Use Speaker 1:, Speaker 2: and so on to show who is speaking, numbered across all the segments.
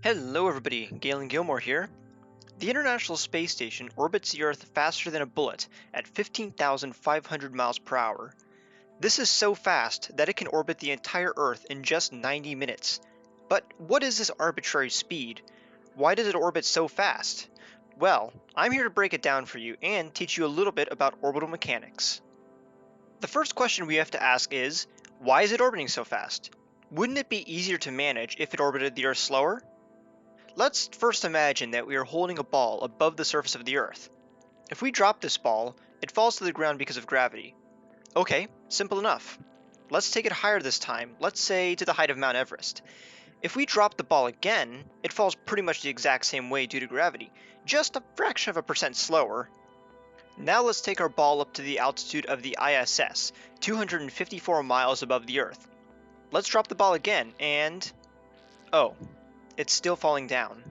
Speaker 1: Hello everybody, Galen Gilmore here. The International Space Station orbits the Earth faster than a bullet at 15,500 miles per hour. This is so fast that it can orbit the entire Earth in just 90 minutes. But what is this arbitrary speed? Why does it orbit so fast? Well, I'm here to break it down for you and teach you a little bit about orbital mechanics. The first question we have to ask is, why is it orbiting so fast? Wouldn't it be easier to manage if it orbited the Earth slower? Let's first imagine that we are holding a ball above the surface of the Earth. If we drop this ball, it falls to the ground because of gravity. Okay, simple enough. Let's take it higher this time, let's say to the height of Mount Everest. If we drop the ball again, it falls pretty much the exact same way due to gravity, just a fraction of a percent slower. Now let's take our ball up to the altitude of the ISS, 254 miles above the Earth. Let's drop the ball again, and... oh. It's still falling down.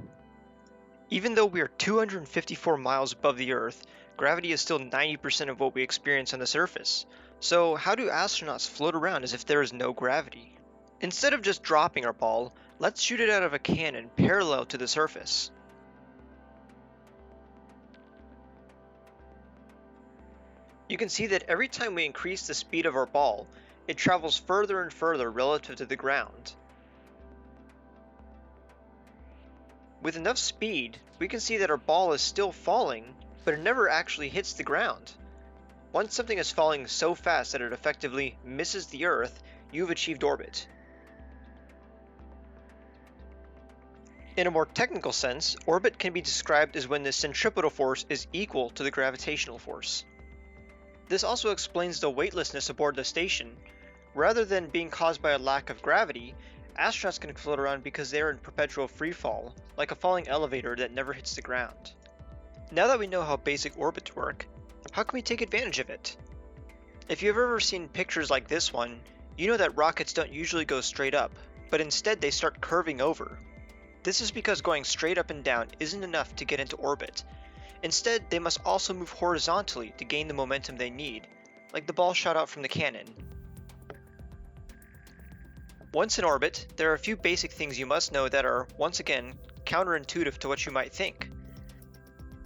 Speaker 1: Even though we are 254 miles above the Earth, gravity is still 90% of what we experience on the surface. So how do astronauts float around as if there is no gravity? Instead of just dropping our ball, let's shoot it out of a cannon parallel to the surface. You can see that every time we increase the speed of our ball, it travels further and further relative to the ground. With enough speed, we can see that our ball is still falling, but it never actually hits the ground. Once something is falling so fast that it effectively misses the Earth, you've achieved orbit. In a more technical sense, orbit can be described as when the centripetal force is equal to the gravitational force. This also explains the weightlessness aboard the station. Rather than being caused by a lack of gravity, astronauts can float around because they are in perpetual freefall, like a falling elevator that never hits the ground. Now that we know how basic orbits work, how can we take advantage of it? If you've ever seen pictures like this one, you know that rockets don't usually go straight up, but instead they start curving over. This is because going straight up and down isn't enough to get into orbit. Instead, they must also move horizontally to gain the momentum they need, like the ball shot out from the cannon. Once in orbit, there are a few basic things you must know that are, once again, counterintuitive to what you might think.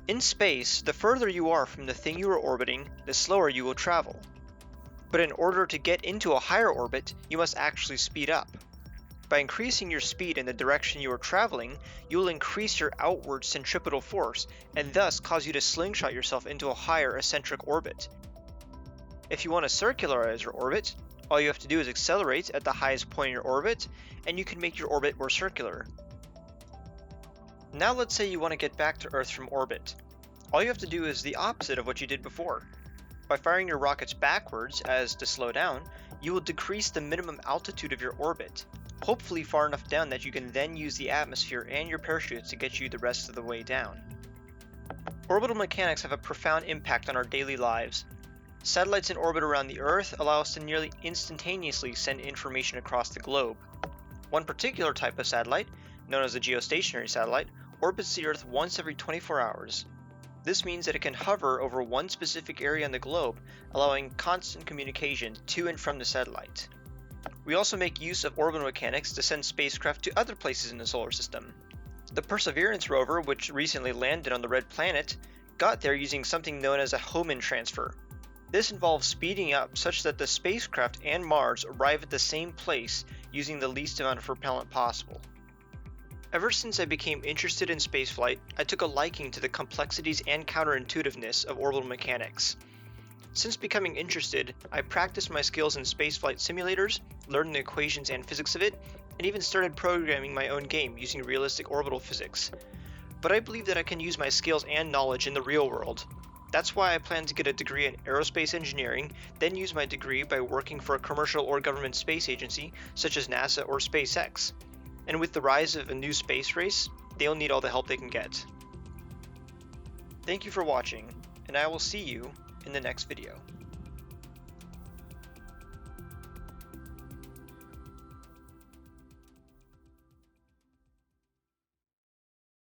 Speaker 1: In space, the further you are from the thing you are orbiting, the slower you will travel. But in order to get into a higher orbit, you must actually speed up. By increasing your speed in the direction you are traveling, you will increase your outward centripetal force, and thus cause you to slingshot yourself into a higher eccentric orbit. If you want to circularize your orbit, all you have to do is accelerate at the highest point in your orbit, and you can make your orbit more circular. Now let's say you want to get back to Earth from orbit. All you have to do is the opposite of what you did before. By firing your rockets backwards, as to slow down, you will decrease the minimum altitude of your orbit, hopefully far enough down that you can then use the atmosphere and your parachutes to get you the rest of the way down. Orbital mechanics have a profound impact on our daily lives. Satellites in orbit around the Earth allow us to nearly instantaneously send information across the globe. One particular type of satellite, known as a geostationary satellite, orbits the Earth once every 24 hours. This means that it can hover over one specific area on the globe, allowing constant communication to and from the satellite. We also make use of orbital mechanics to send spacecraft to other places in the solar system. The Perseverance rover, which recently landed on the Red Planet, got there using something known as a Hohmann transfer. This involves speeding up such that the spacecraft and Mars arrive at the same place using the least amount of propellant possible. Ever since I became interested in spaceflight, I took a liking to the complexities and counterintuitiveness of orbital mechanics. Since becoming interested, I practiced my skills in spaceflight simulators, learned the equations and physics of it, and even started programming my own game using realistic orbital physics. But I believe that I can use my skills and knowledge in the real world. That's why I plan to get a degree in aerospace engineering, then use my degree by working for a commercial or government space agency such as NASA or SpaceX. And with the rise of a new space race, they'll need all the help they can get. Thank you for watching, and I will see you in the next video.